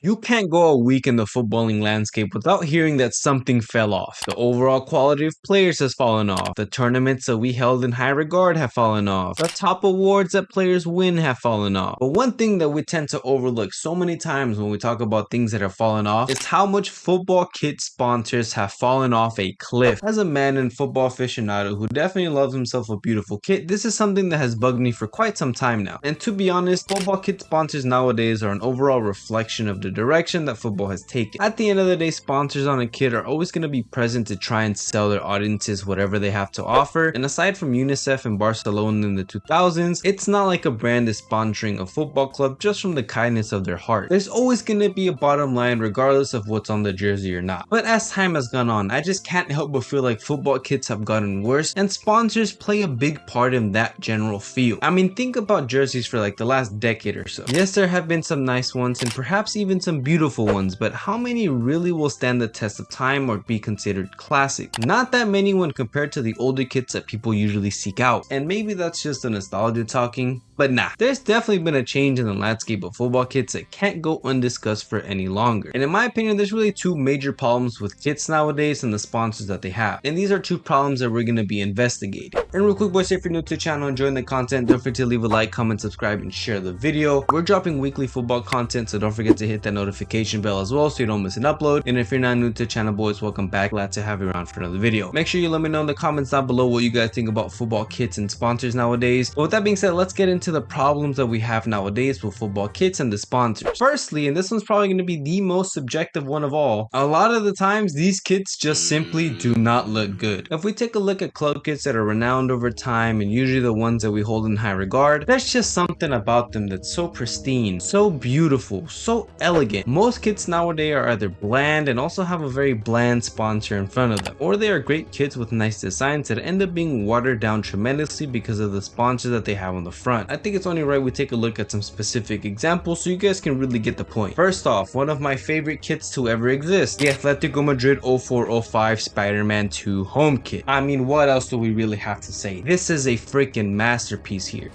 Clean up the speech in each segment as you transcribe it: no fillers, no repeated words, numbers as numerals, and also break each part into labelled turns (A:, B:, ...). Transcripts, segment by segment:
A: You can't go a week in the footballing landscape without hearing that something fell off. The overall quality of players has fallen off. The tournaments that we held in high regard have fallen off. The top awards that players win have fallen off. But one thing that we tend to overlook so many times when we talk about things that have fallen off is how much football kit sponsors have fallen off a cliff. As a man and football aficionado who definitely loves himself a beautiful kit, this is something that has bugged me for quite some time now. And to be honest, football kit sponsors nowadays are an overall reflection of the direction that football has taken. At the end of the day, sponsors on a kit are always going to be present to try and sell their audiences whatever they have to offer. And aside from UNICEF and Barcelona in the 2000s, it's not like a brand is sponsoring a football club just from the kindness of their heart. There's always going to be a bottom line regardless of what's on the jersey or not. But as time has gone on, I just can't help but feel like football kits have gotten worse, and sponsors play a big part in that general feel. I mean, think about jerseys for like the last decade or so. Yes, there have been some nice ones and perhaps even some beautiful ones, but how many really will stand the test of time or be considered classic? Not that many when compared to the older kits that people usually seek out. And maybe that's just the nostalgia talking, but nah, there's definitely been a change in the landscape of football kits that can't go undiscussed for any longer. And in my opinion, there's really two major problems with kits nowadays and the sponsors that they have. And these are two problems that we're going to be investigating. And real quick, boys, if you're new to the channel enjoying the content, don't forget to leave a like, comment, subscribe, and share the video. We're dropping weekly football content, so don't forget to hit that notification bell as well so you don't miss an upload. And if you're not new to the channel, boys, welcome back. Glad to have you around for another video. Make sure you let me know in the comments down below what you guys think about football kits and sponsors nowadays. But with that being said, let's get into the problems that we have nowadays with football kits and the sponsors. Firstly, and this one's probably going to be the most subjective one of all, a lot of the times these kits just simply do not look good. If we take a look at club kits that are renowned over time and usually the ones that we hold in high regard, there's just something about them that's so pristine, so beautiful, so elegant. Most kits nowadays are either bland and also have a very bland sponsor in front of them, or they are great kits with nice designs that end up being watered down tremendously because of the sponsor that they have on the front. I think it's only right we take a look at some specific examples so you guys can really get the point. First off, one of my favorite kits to ever exist, the Atletico Madrid 04-05 Spider-Man 2 home kit. I mean, what else do we really have to say? This is a freaking masterpiece here.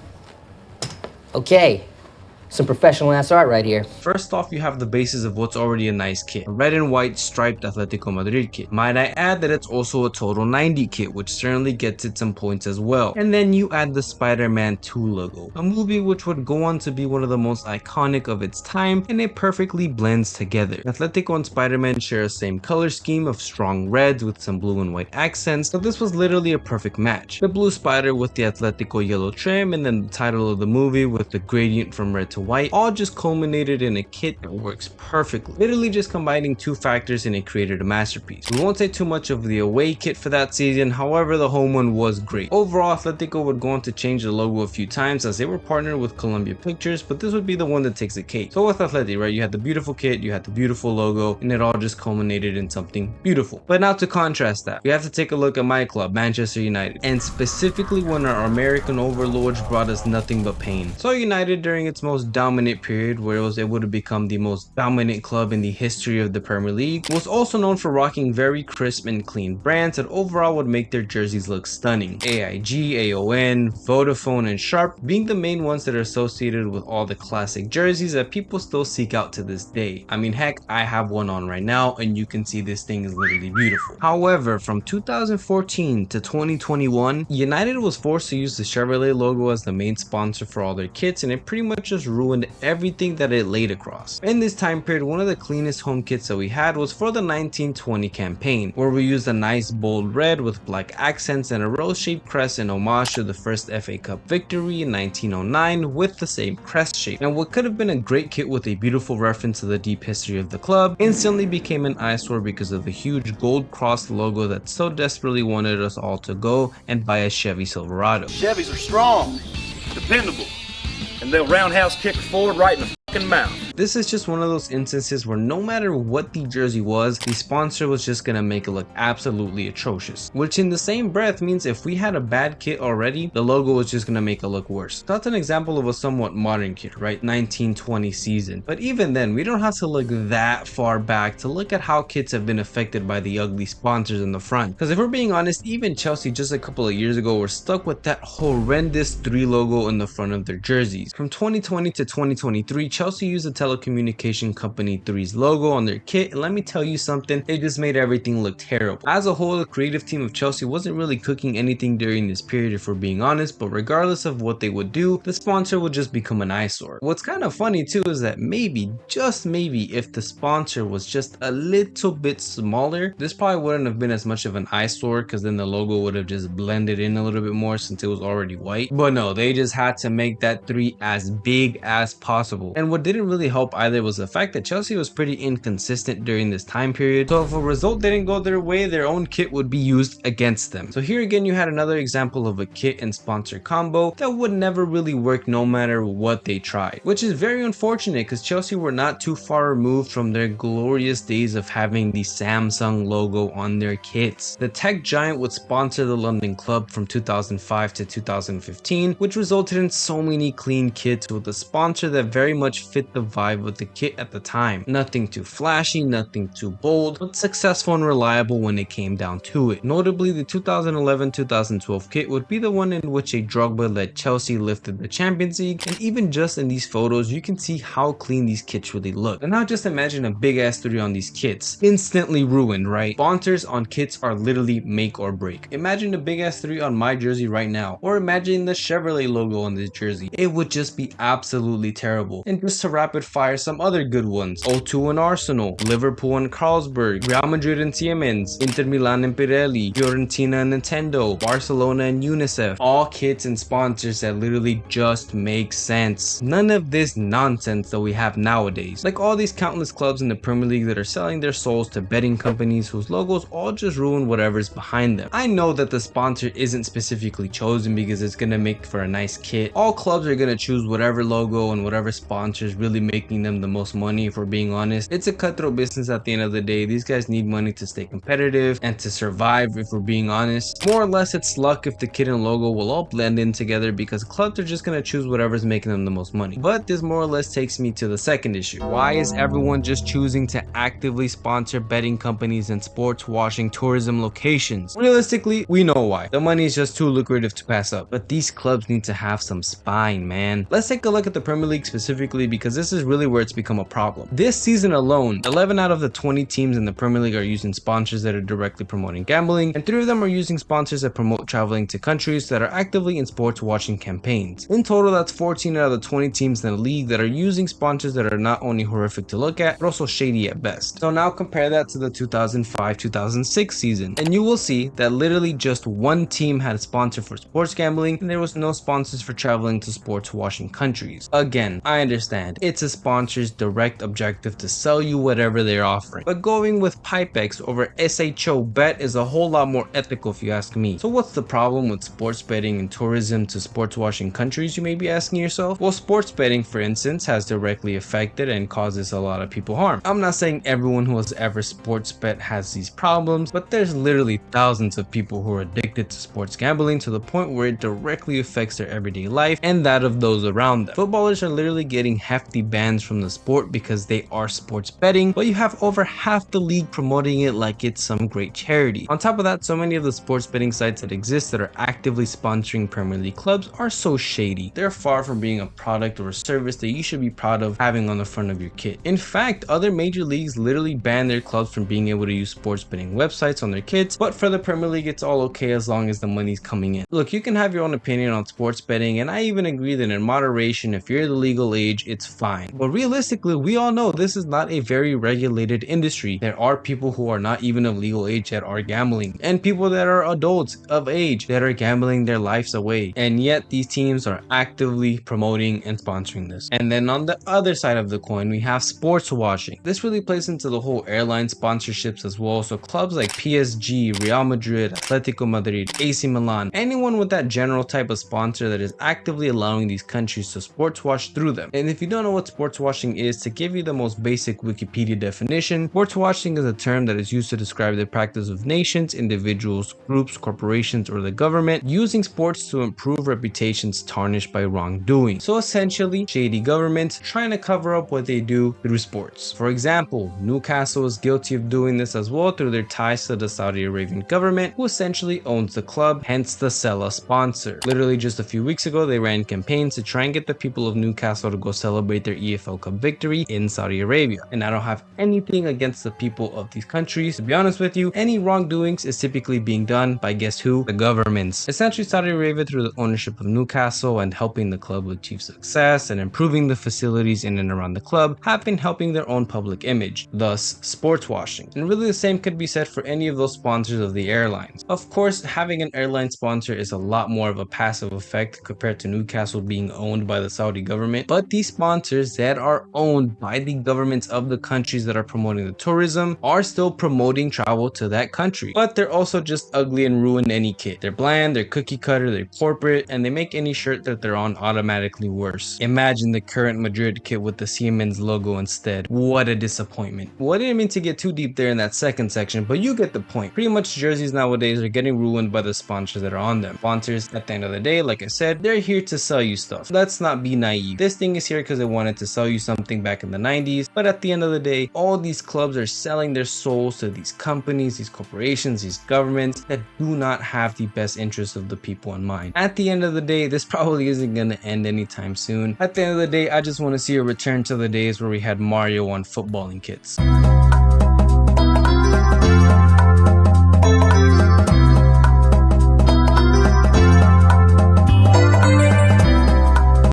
B: Okay, some professional ass art right here.
A: First off, you have the basis of what's already a nice kit, a red and white striped Atletico Madrid kit. Might I add that it's also a total 90 kit, which certainly gets it some points as well. And then you add the Spider-Man 2 logo, a movie which would go on to be one of the most iconic of its time, and it perfectly blends together. Atletico and Spider-Man share the same color scheme of strong reds with some blue and white accents, so this was literally a perfect match. The blue spider with the Atletico yellow trim, and then the title of the movie with the gradient from red to white, all just culminated in a kit that works perfectly. Literally just combining two factors and it created a masterpiece. We won't say too much of the away kit for that season, however the home one was great. Overall, Atletico would go on to change the logo a few times as they were partnered with Columbia Pictures, but this would be the one that takes the cake. So with Atleti, right, you had the beautiful kit, you had the beautiful logo, and it all just culminated in something beautiful. But now to contrast that, we have to take a look at my club, Manchester United, and specifically when our American overlords brought us nothing but pain. So United, during its most dominant period where it was able to become the most dominant club in the history of the Premier League, was also known for rocking very crisp and clean brands that overall would make their jerseys look stunning. AIG, AON, Vodafone, and Sharp being the main ones that are associated with all the classic jerseys that people still seek out to this day. I mean, heck, I have one on right now and you can see this thing is literally beautiful. However, from 2014 to 2021, United was forced to use the Chevrolet logo as the main sponsor for all their kits, and it pretty much just ruined everything that it laid across. In this time period, one of the cleanest home kits that we had was for the 1920 campaign, where we used a nice bold red with black accents and a rose-shaped crest in homage to the first FA Cup victory in 1909 with the same crest shape. And what could have been a great kit with a beautiful reference to the deep history of the club instantly became an eyesore because of the huge gold cross logo that so desperately wanted us all to go and buy a Chevy Silverado.
C: Chevys are strong, dependable, and they'll roundhouse kick forward right in the fucking mouth.
A: This is just one of those instances where no matter what the jersey was, the sponsor was just gonna make it look absolutely atrocious. Which in the same breath means if we had a bad kit already, the logo was just gonna make it look worse. That's an example of a somewhat modern kit, right? 1920 season. But even then, we don't have to look that far back to look at how kits have been affected by the ugly sponsors in the front. Because if we're being honest, even Chelsea just a couple of years ago were stuck with that horrendous 3 logo in the front of their jerseys. From 2020 to 2023, Chelsea used the telecommunication company 3's logo on their kit, and let me tell you something, it just made everything look terrible. As a whole, the creative team of Chelsea wasn't really cooking anything during this period if we're being honest, but regardless of what they would do, the sponsor would just become an eyesore. What's kind of funny too is that maybe, just maybe, if the sponsor was just a little bit smaller, this probably wouldn't have been as much of an eyesore, because then the logo would have just blended in a little bit more since it was already white. But no, they just had to make that 3 as big as possible. And what didn't really help either was the fact that Chelsea was pretty inconsistent during this time period, so if a result didn't go their way, their own kit would be used against them. So here again you had another example of a kit and sponsor combo that would never really work no matter what they tried, which is very unfortunate because Chelsea were not too far removed from their glorious days of having the Samsung logo on their kits. The tech giant would sponsor the London club from 2005 to 2015, which resulted in so many clean kits with a sponsor that very much fit the vibe of the kit at the time. Nothing too flashy, nothing too bold, but successful and reliable when it came down to it. Notably, the 2011-2012 kit would be the one in which a Drogba-led Chelsea lifted the Champions League, and even just in these photos you can see how clean these kits really look. And now just imagine a big ass 3 on these kits. Instantly ruined, right? Sponsors on kits are literally make or break. Imagine a big ass 3 on my jersey right now, or imagine the Chevrolet logo on this jersey. It would just be absolutely terrible. And just to rapid fire some other good ones: O2 and Arsenal, Liverpool and Carlsberg, Real Madrid and Siemens, Inter Milan and Pirelli, Fiorentina and Nintendo, Barcelona and UNICEF. All kits and sponsors that literally just make sense. None of this nonsense that we have nowadays. Like all these countless clubs in the Premier League that are selling their souls to betting companies whose logos all just ruin whatever's behind them. I know that the sponsor isn't specifically chosen because it's gonna make for a nice kit. All clubs are gonna choose whatever logo and whatever sponsor is really making them the most money, if we're being honest. It's a cutthroat business at the end of the day. These guys need money to stay competitive and to survive, if we're being honest. More or less it's luck if the kit and logo will all blend in together because clubs are just gonna choose whatever's making them the most money. But this more or less takes me to the second issue. Why is everyone just choosing to actively sponsor betting companies and sports washing tourism locations? Realistically, we know why. The money is just too lucrative to pass up. But these clubs need to have some spine, man. Let's take a look at the Premier League specifically because this is really where it's become a problem. This season alone, 11 out of the 20 teams in the Premier League are using sponsors that are directly promoting gambling, and 3 of them are using sponsors that promote traveling to countries that are actively in sports washing campaigns. In total, that's 14 out of the 20 teams in the league that are using sponsors that are not only horrific to look at, but also shady at best. So now compare that to the 2005-2006 season, and you will see that literally just one team had a sponsor for sports gambling, and there was no sponsors for traveling to sports washing countries. Again, I understand, it's a sponsor's direct objective to sell you whatever they're offering, but going with Pipex over SHO Bet is a whole lot more ethical if you ask me. So what's the problem with sports betting and tourism to sports washing countries, you may be asking yourself? Well, sports betting, for instance, has directly affected and causes a lot of people harm. I'm not saying everyone who has ever sports bet has these problems, but there's literally thousands of people who are addicted to sports gambling to the point where it directly affects their everyday life and that of those around them. Footballers are literally getting hefty bans from the sport because they are sports betting, but you have over half the league promoting it like it's some great charity. On top of that, so many of the sports betting sites that exist that are actively sponsoring Premier League clubs are so shady. They're far from being a product or a service that you should be proud of having on the front of your kit. In fact, other major leagues literally ban their clubs from being able to use sports betting websites on their kits, but for the Premier League it's all okay as long as the money's coming in. Look, you can have your own opinion on sports betting, and I even agree that in moderation, if you're the legal age, it's fine. But realistically, we all know this is not a very regulated industry. There are people who are not even of legal age that are gambling, and people that are adults of age that are gambling their lives away, and yet these teams are actively promoting and sponsoring this. And then on the other side of the coin, we have sports washing. This really plays into the whole airline sponsorships as well. So clubs like PSG, Real Madrid, Atletico Madrid, AC Milan, anyone with that general type of sponsor that is actively allowing these countries to sports wash through them. And if you don't know what sports washing is, to give you the most basic Wikipedia definition, sports washing is a term that is used to describe the practice of nations, individuals, groups, corporations, or the government using sports to improve reputations tarnished by wrongdoing. So essentially, shady governments trying to cover up what they do through sports. For example, Newcastle is guilty of doing this as well through their ties to the Saudi Arabian government, who essentially owns the club, hence the Sella sponsor. Literally just a few weeks ago, they ran campaigns to try and get the people of Newcastle to go celebrate their EFL Cup victory in Saudi Arabia. And I don't have anything against the people of these countries. To be honest with you, any wrongdoings is typically being done by guess who? The governments. Essentially, Saudi Arabia, through the ownership of Newcastle and helping the club achieve success and improving the facilities in and around the club, have been helping their own public image, thus sports washing. And really the same could be said for any of those sponsors of the airlines. Of course, having an airline sponsor is a lot more of a passive effect compared to Newcastle being owned by the Saudi government, but these sponsors that are owned by the governments of the countries that are promoting the tourism are still promoting travel to that country. But they're also just ugly and ruin any kit. They're bland, they're cookie cutter, they're corporate, and they make any shirt that they're on automatically worse. Imagine the current Madrid kit with the Siemens logo instead. What a disappointment. Well, I didn't mean to get too deep there in that second section, but you get the point. Pretty much jerseys nowadays are getting ruined by the sponsors that are on them. Sponsors, at the end of the day, like I said, they're here to sell you stuff. Let's not be naive. This thing is here because they wanted to sell you something back in the 90s, but at the end of the day, all these clubs are selling their souls to these companies, these corporations, these governments that do not have the best interests of the people in mind. At the end of the day, this probably isn't going to end anytime soon. At the end of the day, I just want to see a return to the days where we had Mario on footballing kits.